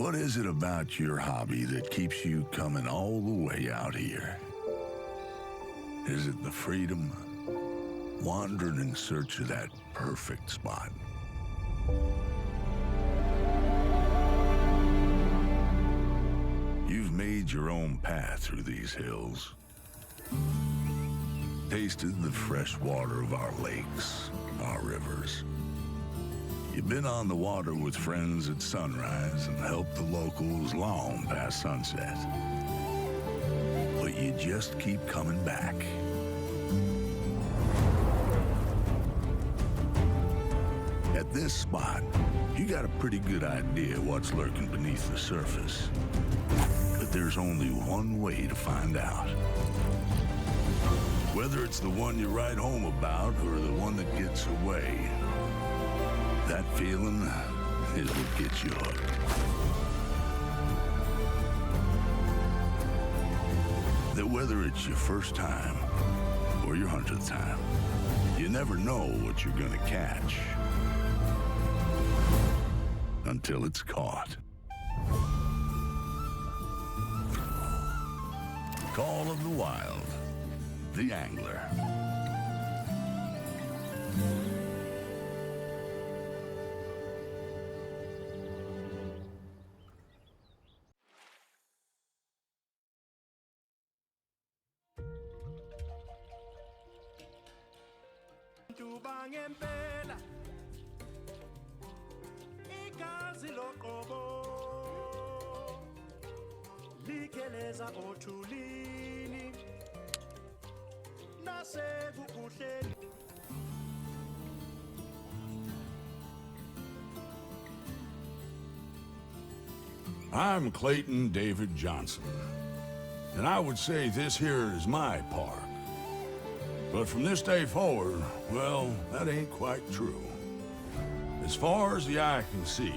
What is it about your hobby that keeps you coming all the way out here? Is it the freedom? Wandering in search of that perfect spot? You've made your own path through these hills. Tasted the fresh water of our lakes, our rivers. You've been on the water with friends at sunrise and helped the locals long past sunset. But you just keep coming back. At this spot, you got a pretty good idea what's lurking beneath the surface. But there's only one way to find out. Whether it's the one you write home about or the one that gets away, that feeling is what gets you hooked. That whether it's your first time or your 100th time, you never know what you're gonna catch until it's caught. Call of the Wild, The Angler. Ngempela igazi loqobo likeleza othulini nasekukuhleni. I'm Clayton David Johnson, and I would say this here is my park. But from this day forward, well, that ain't quite true. As far as the eye can see,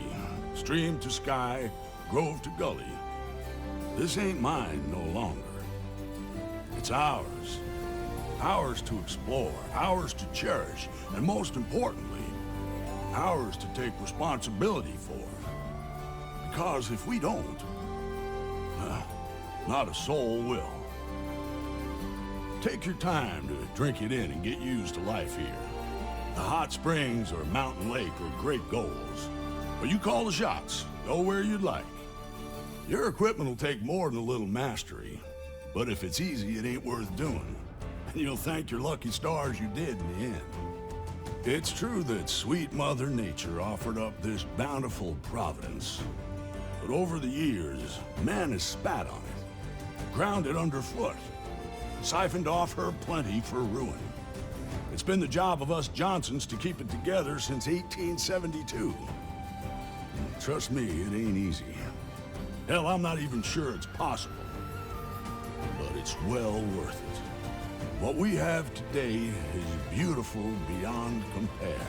stream to sky, grove to gully, this ain't mine no longer. It's ours. Ours to explore, ours to cherish, and most importantly, ours to take responsibility for. Because if we don't, well, not a soul will. Take your time to drink it in and get used to life here. The hot springs or mountain lake are great goals. But you call the shots, go where you'd like. Your equipment will take more than a little mastery, but if it's easy, it ain't worth doing. And you'll thank your lucky stars you did in the end. It's true that sweet Mother Nature offered up this bountiful providence. But over the years, man has spat on it, ground it underfoot, siphoned off her plenty for ruin. It's been the job of us Johnsons to keep it together since 1872. And trust me, it ain't easy. Hell, I'm not even sure it's possible. But it's well worth it. What we have today is beautiful beyond compare.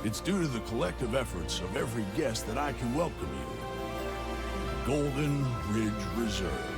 It's due to the collective efforts of every guest that I can welcome you. Golden Ridge Reserve.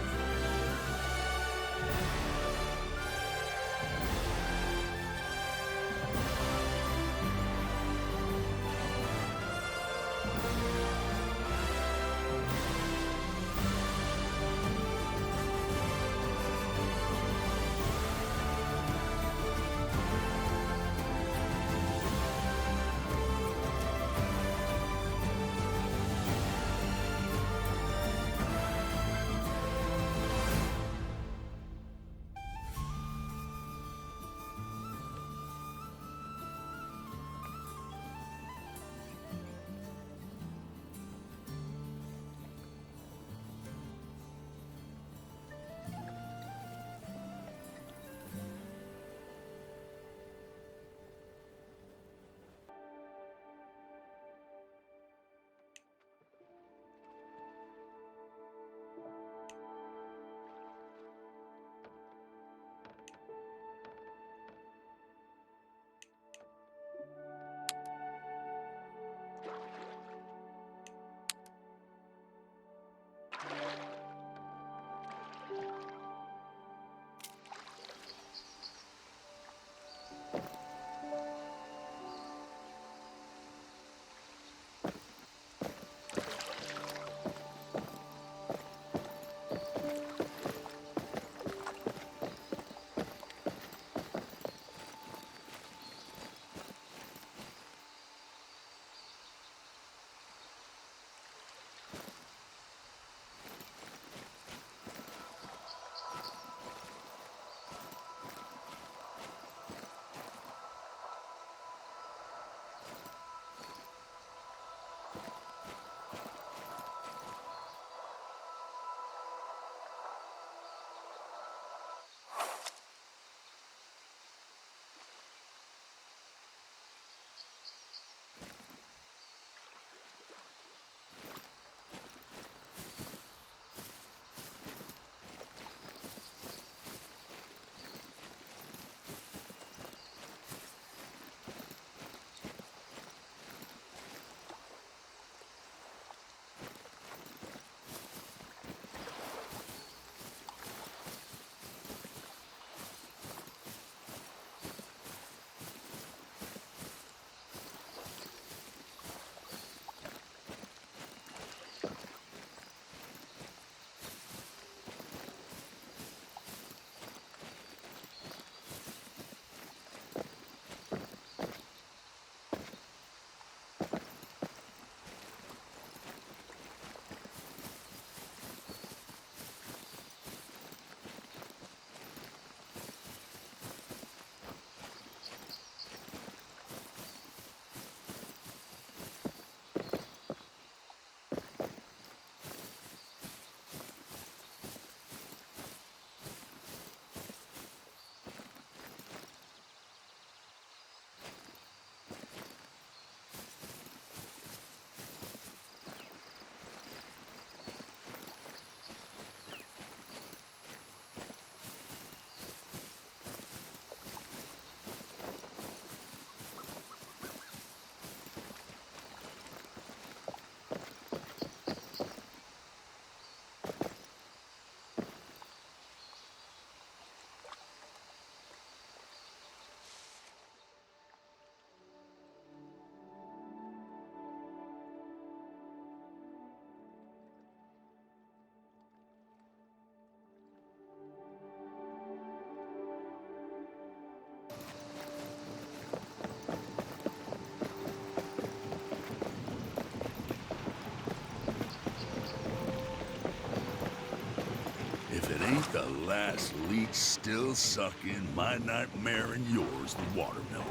leech still sucking my nightmare and yours, the watermelon.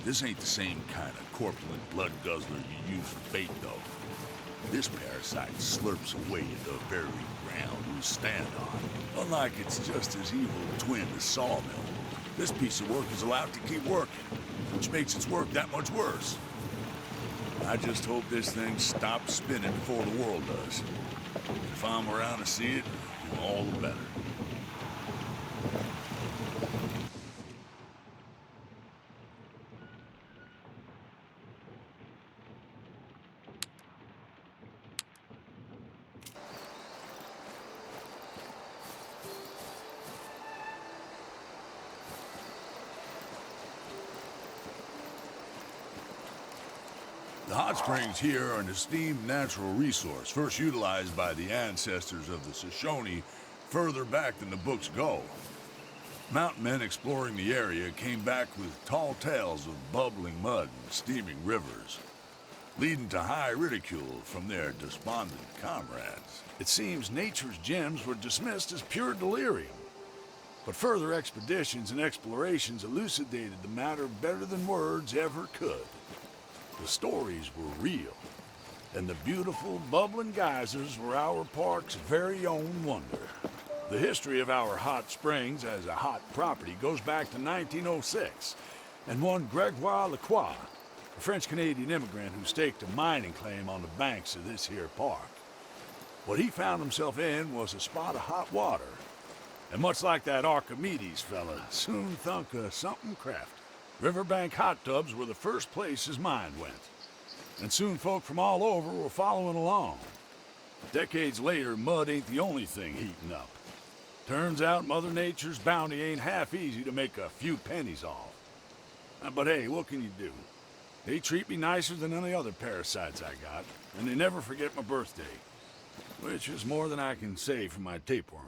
This ain't the same kind of corpulent blood guzzler you use for bait, though. This parasite slurps away at the very ground you stand on. Unlike its just as evil twin, the sawmill, this piece of work is allowed to keep working, which makes its work that much worse. I just hope this thing stops spinning before the world does. If I'm around to see it, all the better. The hot springs here are an esteemed natural resource, first utilized by the ancestors of the Shoshone further back than the books go. Mountain men exploring the area came back with tall tales of bubbling mud and steaming rivers, leading to high ridicule from their despondent comrades. It seems nature's gems were dismissed as pure delirium, but further expeditions and explorations elucidated the matter better than words ever could. The stories were real, and the beautiful, bubbling geysers were our park's very own wonder. The history of our hot springs as a hot property goes back to 1906, and one Gregoire Lacroix, a French-Canadian immigrant who staked a mining claim on the banks of this here park. What he found himself in was a spot of hot water, and much like that Archimedes fella, soon thunk of something crafty. Riverbank hot tubs were the first place his mind went, and soon folk from all over were following along. Decades later, mud ain't the only thing heating up. Turns out Mother Nature's bounty ain't half easy to make a few pennies off. But hey, what can you do? They treat me nicer than any other parasites I got, and they never forget my birthday, which is more than I can say for my tapeworm.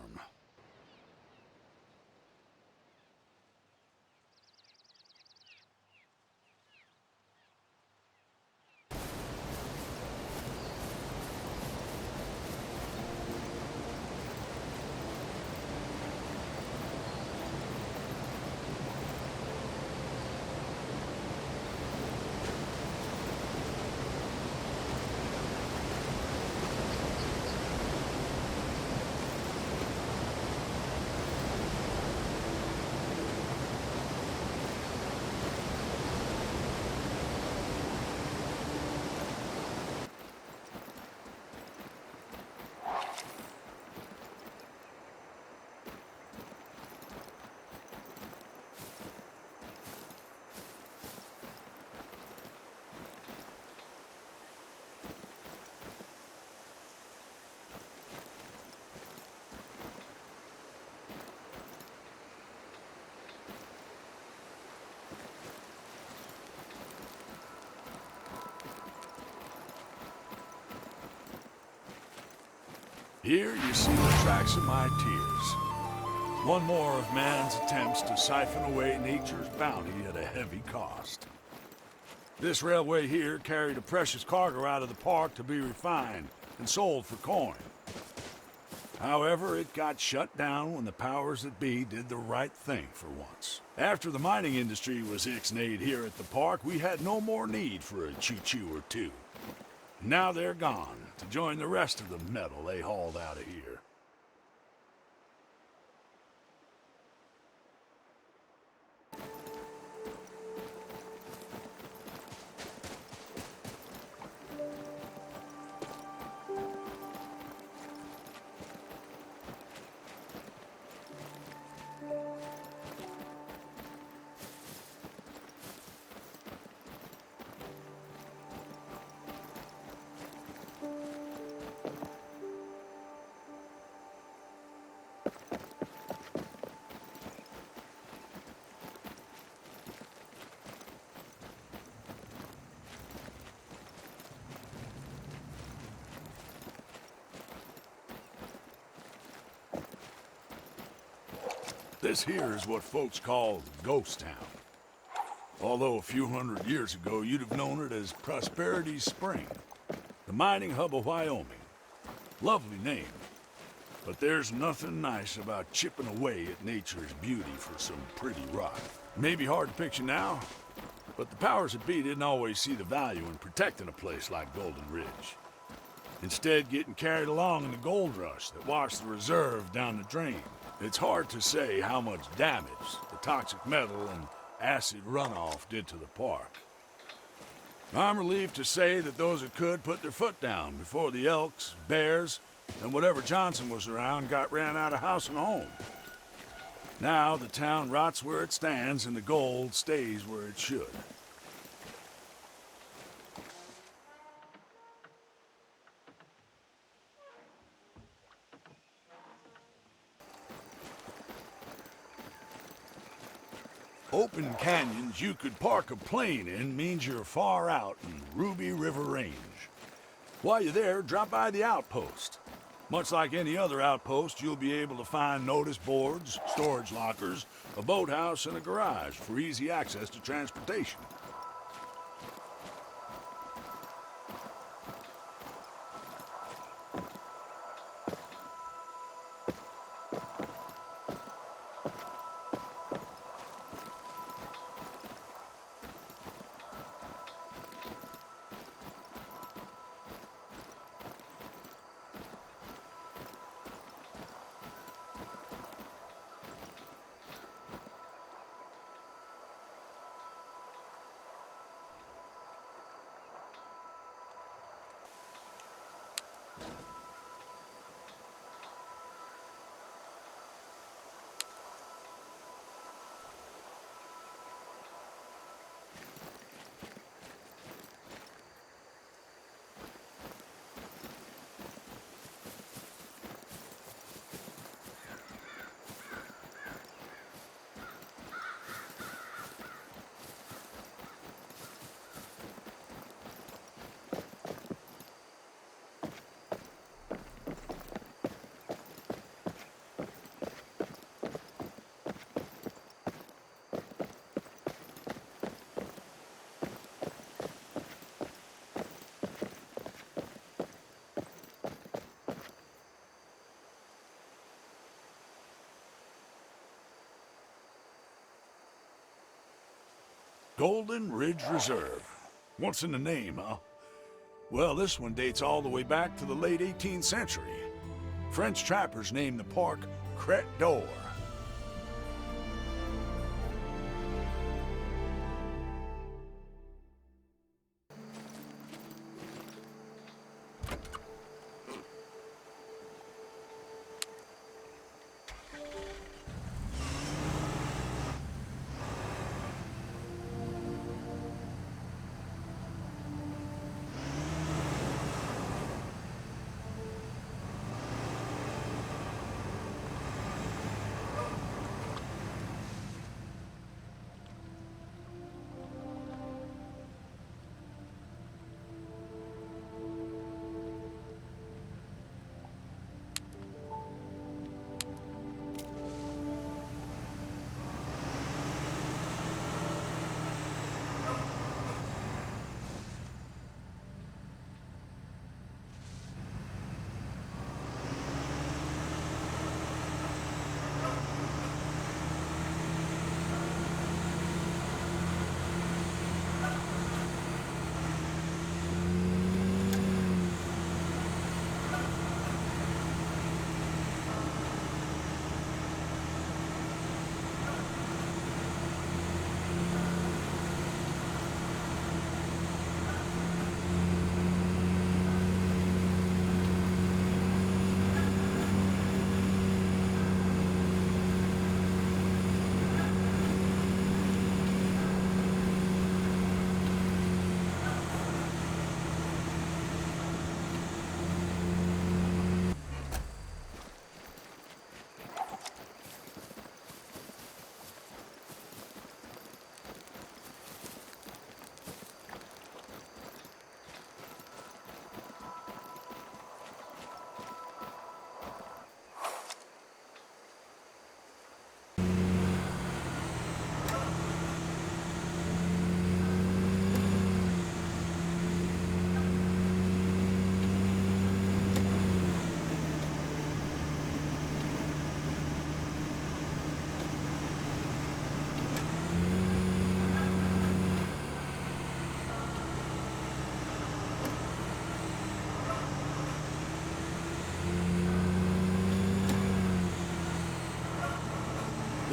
Here you see the tracks of my tears. One more of man's attempts to siphon away nature's bounty at a heavy cost. This railway here carried a precious cargo out of the park to be refined and sold for coin. However, it got shut down when the powers that be did the right thing for once. After the mining industry was ixnayed here at the park, we had no more need for a choo-choo or two. Now they're gone to join the rest of the metal they hauled out of here. This here is what folks call Ghost Town. Although a few hundred years ago, you'd have known it as Prosperity Spring, the mining hub of Wyoming. Lovely name. But there's nothing nice about chipping away at nature's beauty for some pretty rock. Maybe hard to picture now, but the powers that be didn't always see the value in protecting a place like Golden Ridge. Instead, getting carried along in the gold rush that washed the reserve down the drain. It's hard to say how much damage the toxic metal and acid runoff did to the park. I'm relieved to say that those that could put their foot down before the elks, bears, and whatever Johnson was around ran out of house and home. Now the town rots where it stands and the gold stays where it should. Open canyons you could park a plane in means you're far out in Ruby River Range. While you're there, drop by the outpost. Much like any other outpost, you'll be able to find notice boards, storage lockers, a boathouse, and a garage for easy access to transportation. Golden Ridge Reserve. What's in the name, huh? Well, this one dates all the way back to the late 18th century. French trappers named the park Crête d'Or.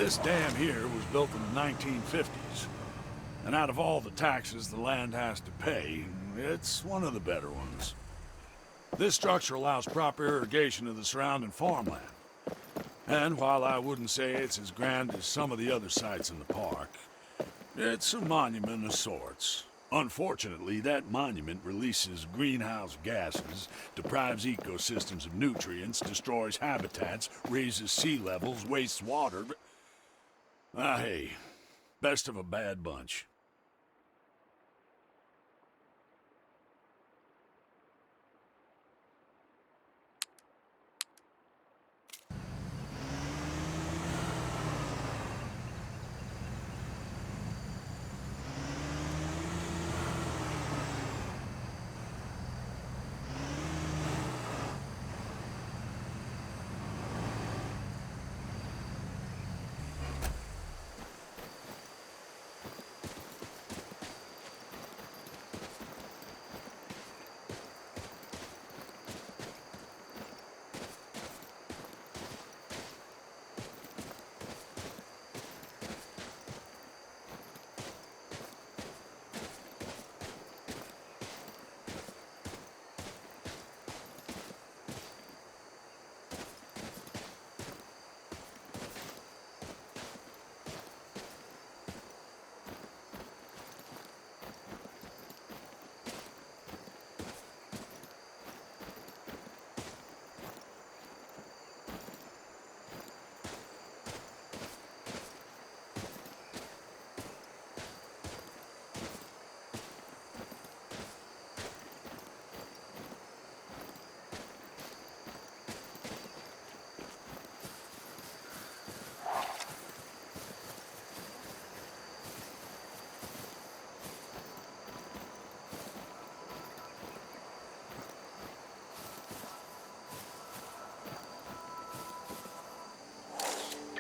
This dam here was built in the 1950s. And out of all the taxes the land has to pay, it's one of the better ones. This structure allows proper irrigation of the surrounding farmland. And while I wouldn't say it's as grand as some of the other sites in the park, it's a monument of sorts. Unfortunately, that monument releases greenhouse gases, deprives ecosystems of nutrients, destroys habitats, raises sea levels, wastes water, but... hey, best of a bad bunch.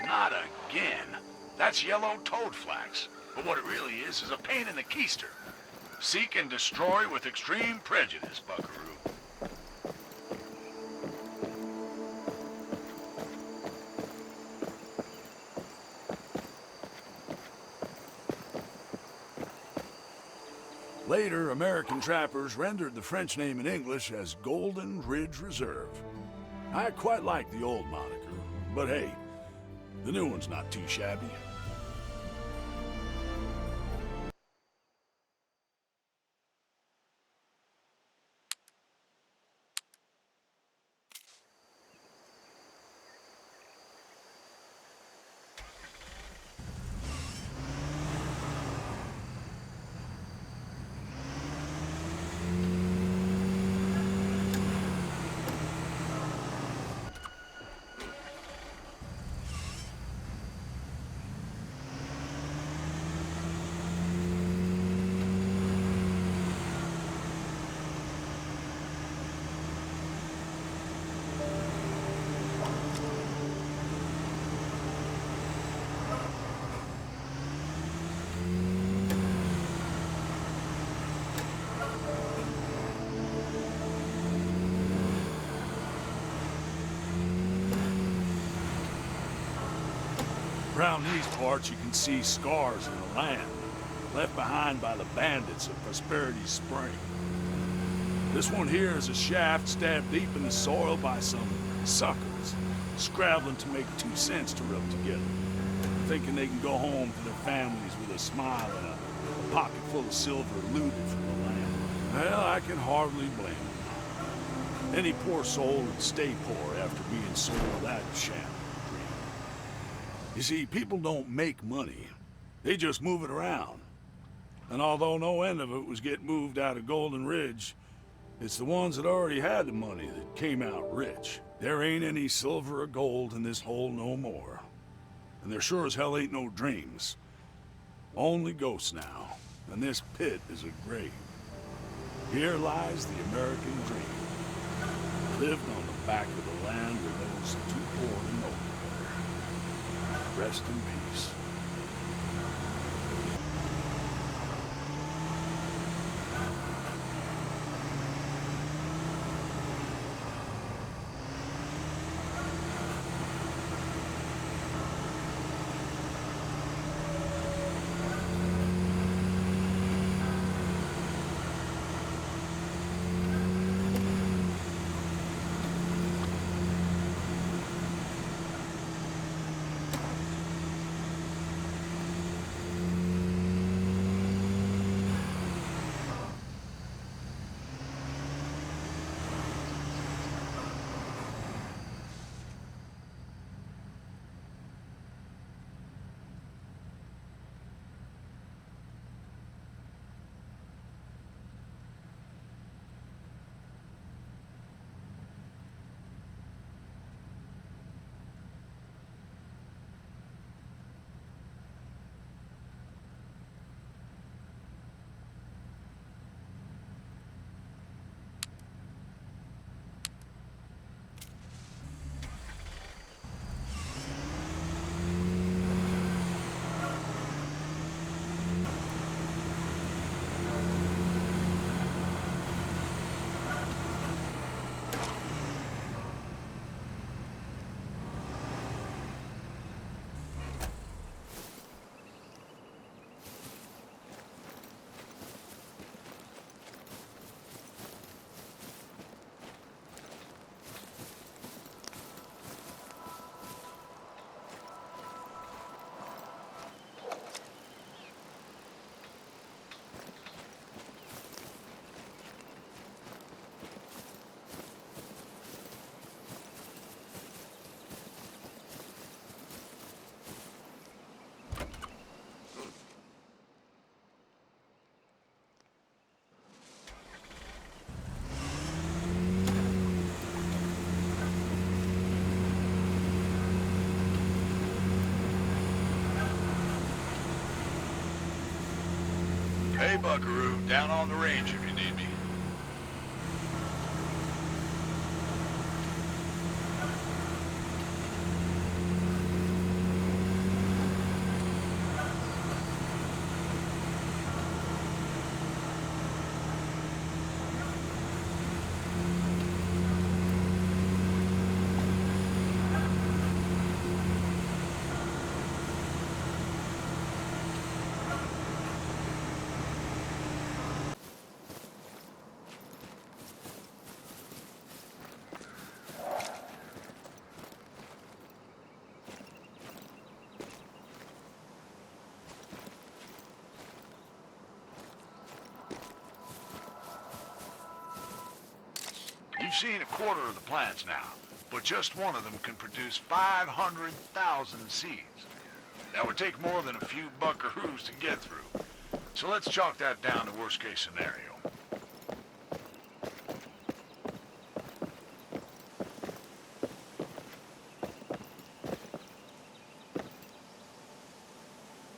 Not again. That's yellow toadflax. But what it really is a pain in the keister. Seek and destroy with extreme prejudice, buckaroo. Later, American trappers rendered the French name in English as Golden Ridge Reserve. I quite like the old moniker, but hey, the new one's not too shabby. Around these parts, you can see scars in the land, left behind by the bandits of Prosperity Spring. This one here is a shaft stabbed deep in the soil by some suckers, scrabbling to make 2 cents to rub together, thinking they can go home to their families with a smile and a pocket full of silver looted from the land. Well, I can hardly blame them. Any poor soul would stay poor after being sold that sham. You see, people don't make money. They just move it around. And although no end of it was getting moved out of Golden Ridge, it's the ones that already had the money that came out rich. There ain't any silver or gold in this hole no more. And there sure as hell ain't no dreams. Only ghosts now. And this pit is a grave. Here lies the American dream. Lived on the back of the land where those too poor to know better. Rest in peace. Hey, Buckaroo. Down on the range if you need me. You've seen a quarter of the plants now, but just one of them can produce 500,000 seeds. That would take more than a few buckaroos to get through. So let's chalk that down to worst-case scenario.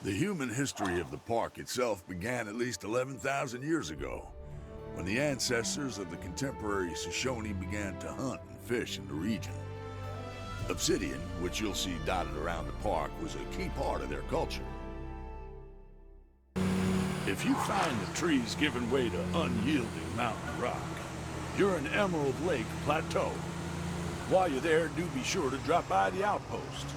The human history of the park itself began at least 11,000 years ago, when the ancestors of the contemporary Shoshone began to hunt and fish in the region. Obsidian, which you'll see dotted around the park, was a key part of their culture. If you find the trees giving way to unyielding mountain rock, you're in Emerald Lake Plateau. While you're there, do be sure to drop by the outpost.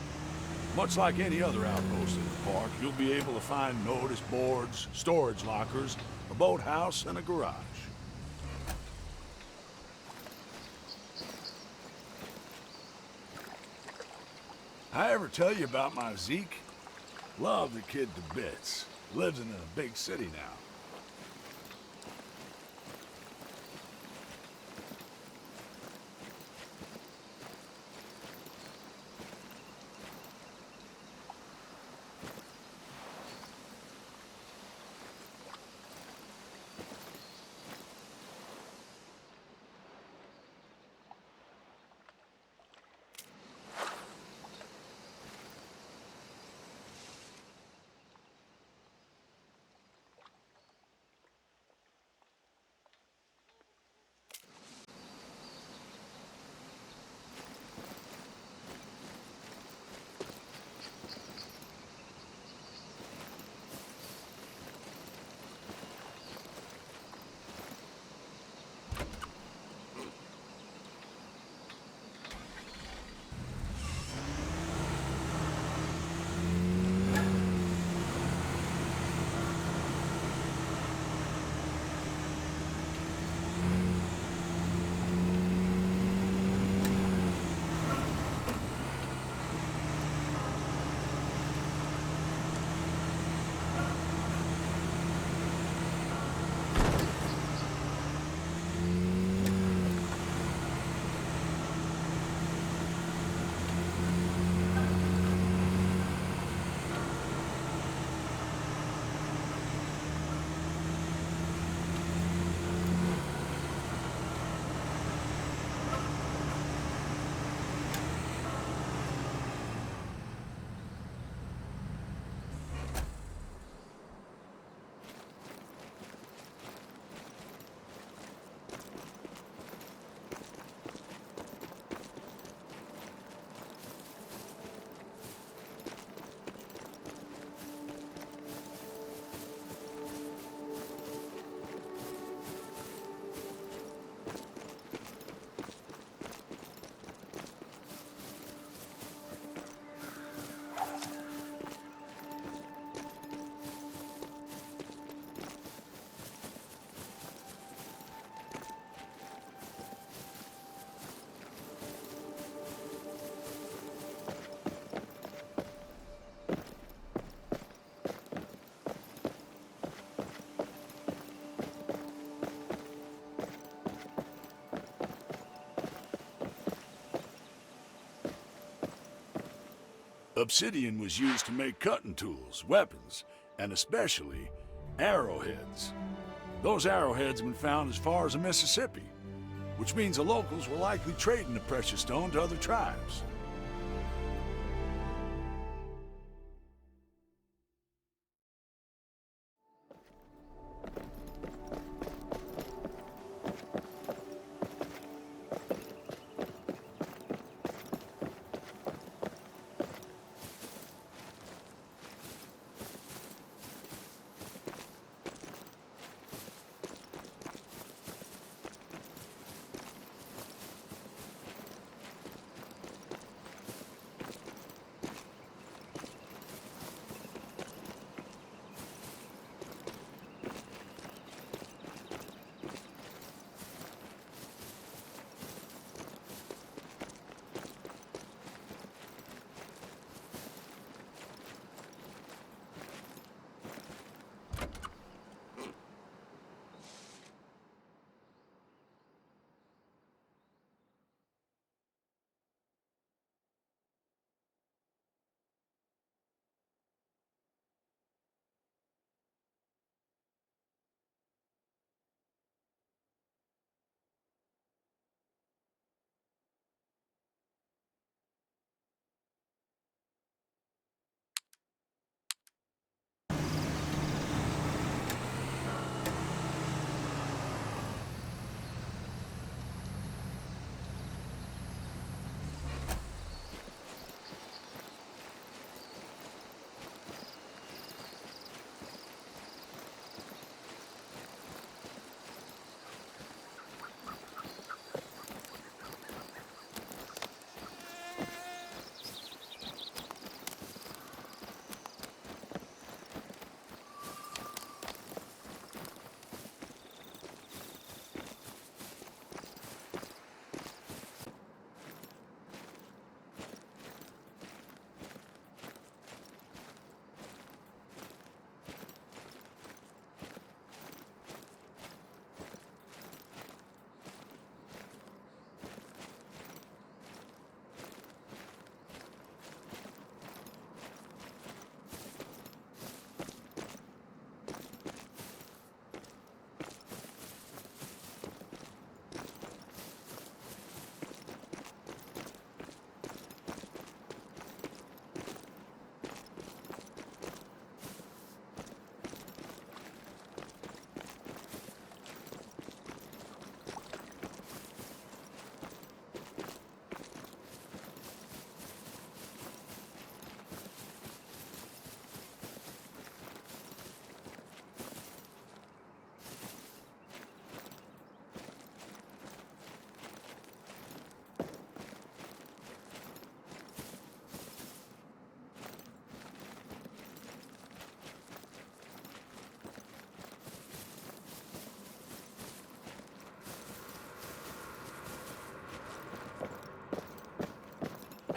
Much like any other outpost in the park, you'll be able to find notice boards, storage lockers, a boathouse, and a garage. I ever tell you about my Zeke? Love the kid to bits. Lives in a big city now. Obsidian was used to make cutting tools, weapons, and especially arrowheads. Those arrowheads have been found as far as the Mississippi, which means the locals were likely trading the precious stone to other tribes.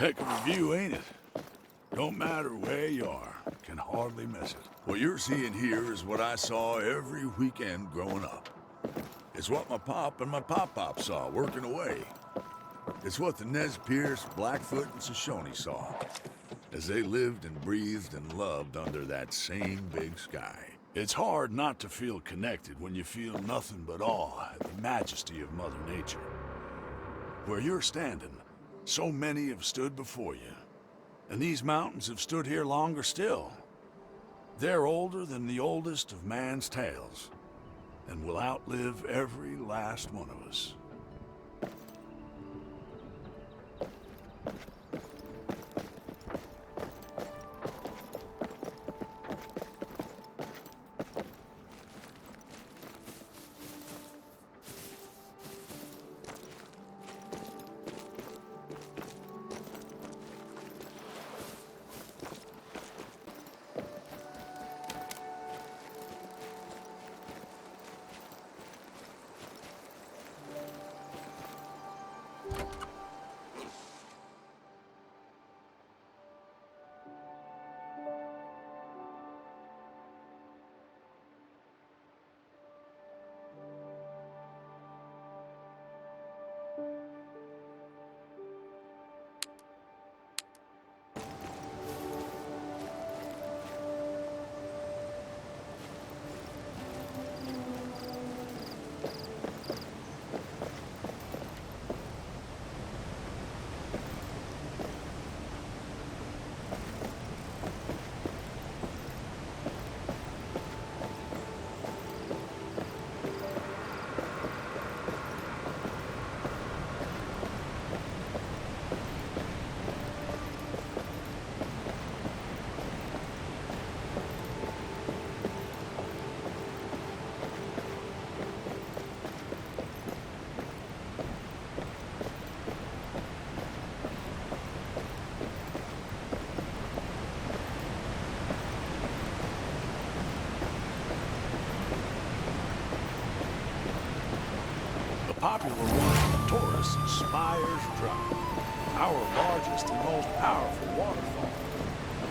Heck of a view, ain't it? Don't matter where you are, can hardly miss it. What you're seeing here is what I saw every weekend growing up. It's what my pop and my pop-pop saw working away. It's what the Nez Perce, Blackfoot, and Shoshone saw as they lived and breathed and loved under that same big sky. It's hard not to feel connected when you feel nothing but awe at the majesty of Mother Nature. Where you're standing, so many have stood before you. And these mountains have stood here longer still. They're older than the oldest of man's tales, and will outlive every last one of us. Popular one for tourists is Spires Drop, our largest and most powerful waterfall.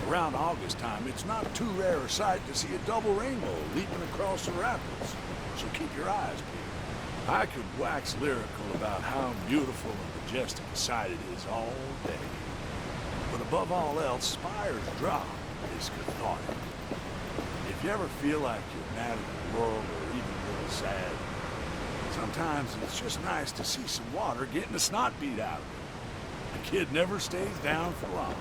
Around August time, it's not too rare a sight to see a double rainbow leaping across the rapids, so keep your eyes peeled. I could wax lyrical about how beautiful and majestic a sight it is all day. But above all else, Spires Drop is cathartic. If you ever feel like you're mad at the world or even a little sad, sometimes it's just nice to see some water getting the snot beat out of it. The kid never stays down for long.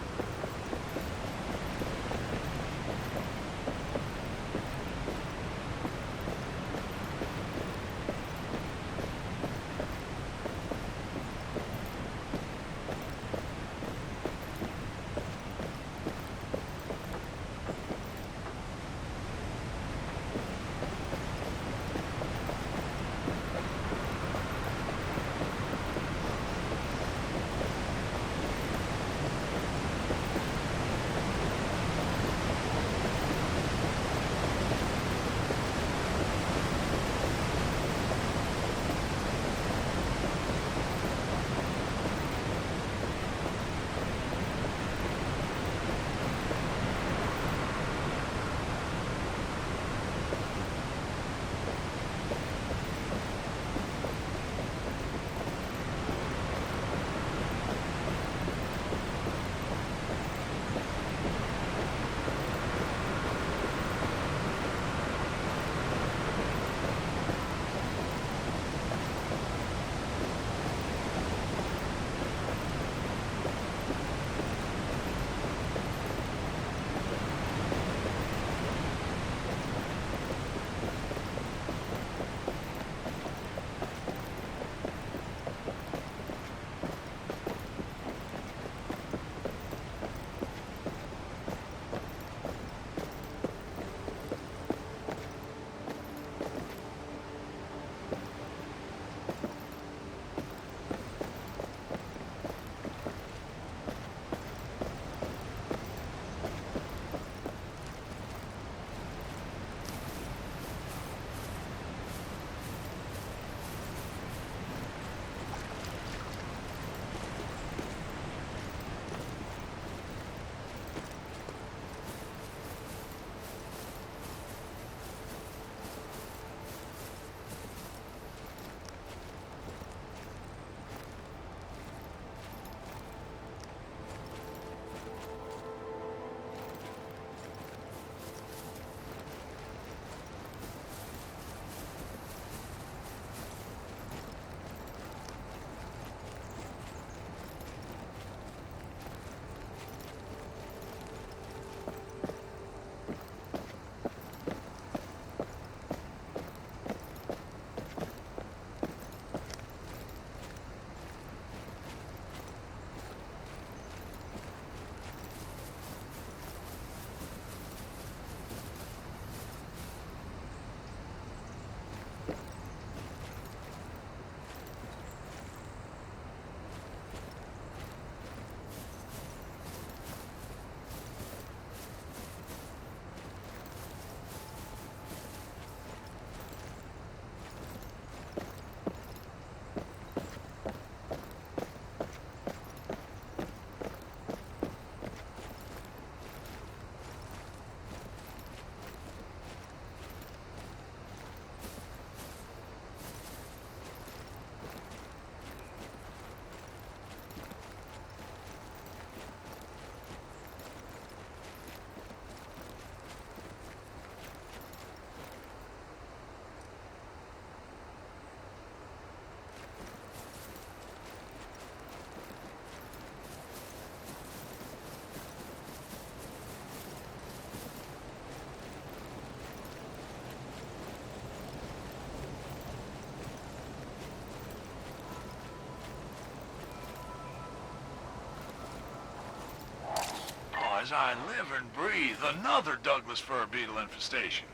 as I live and breathe, another Douglas fir beetle infestation.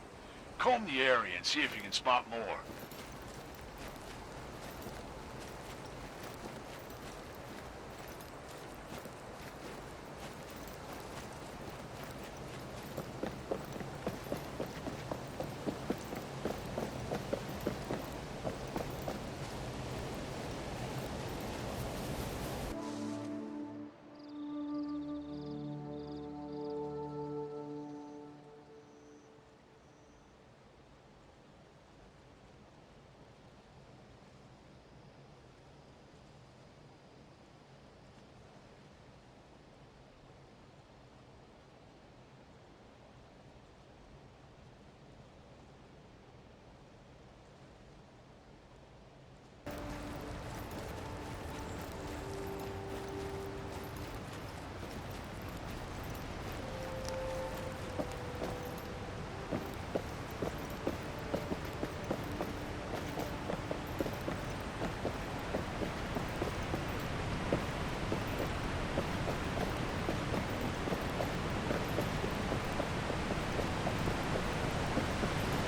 Comb the area and see if you can spot more.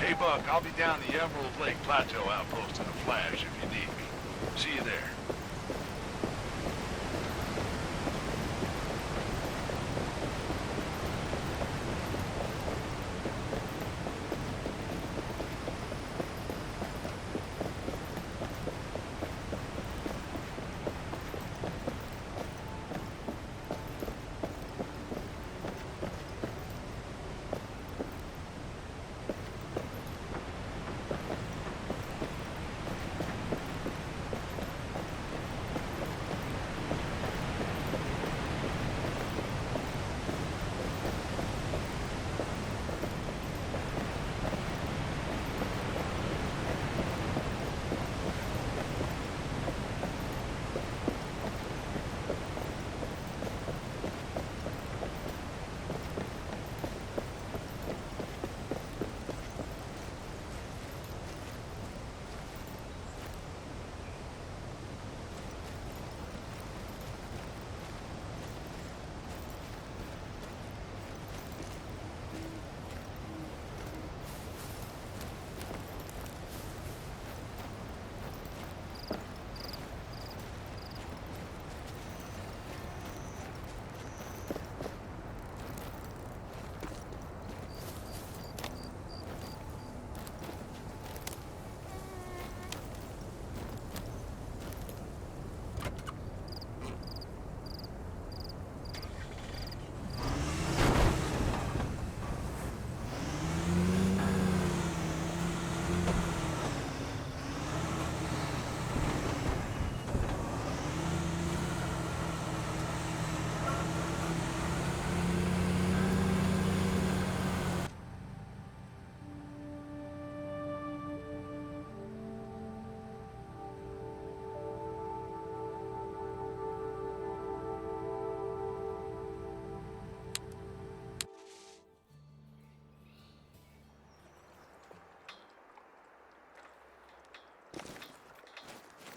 Hey, Buck, I'll be down the Emerald Lake Plateau outpost in a flash if you need me. See you there.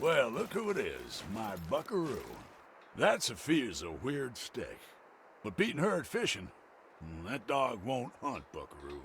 Well, look who it is, my buckaroo. That Sophia's a weird stick. But beating her at fishing, that dog won't hunt buckaroo.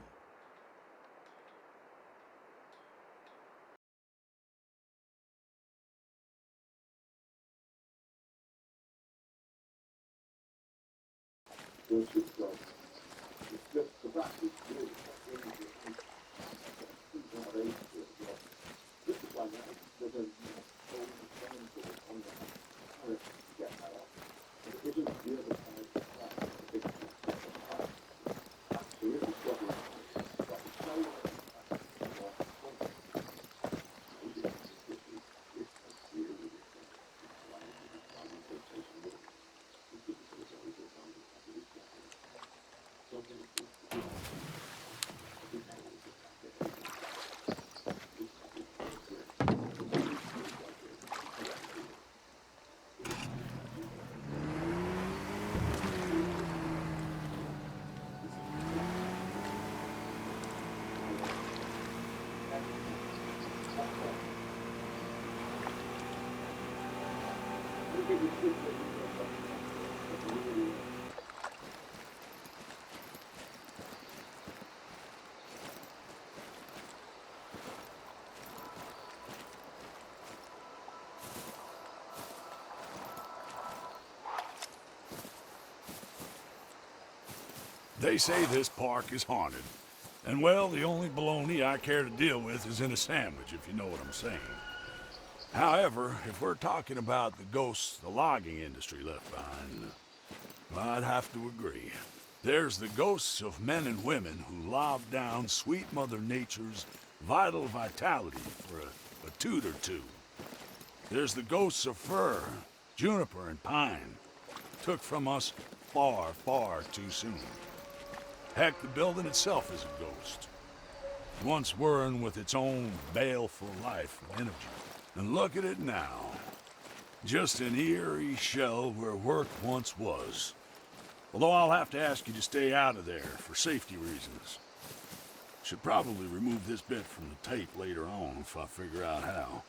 They say this park is haunted. And well, the only baloney I care to deal with is in a sandwich, if you know what I'm saying. However, if we're talking about the ghosts the logging industry left behind, well, I'd have to agree. There's the ghosts of men and women who lobbed down sweet Mother Nature's vital vitality for a toot or two. There's the ghosts of fir, juniper, and pine, took from us far, far too soon. Heck, the building itself is a ghost. Once whirring with its own baleful life and energy. And look at it now. Just an eerie shell where work once was. Although I'll have to ask you to stay out of there for safety reasons. Should probably remove this bit from the tape later on if I figure out how.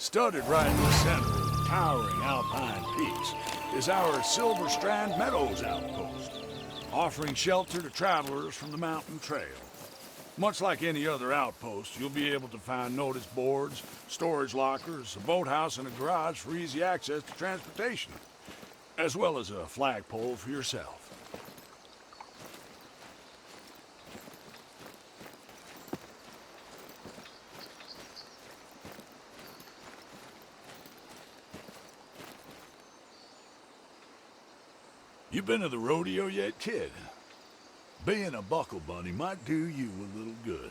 Studded right in the center of the towering alpine peaks is our Silver Strand Meadows outpost, offering shelter to travelers from the mountain trail. Much like any other outpost, you'll be able to find notice boards, storage lockers, a boathouse, and a garage for easy access to transportation, as well as a flagpole for yourself. You been to the rodeo yet, kid? Being a buckle bunny might do you a little good.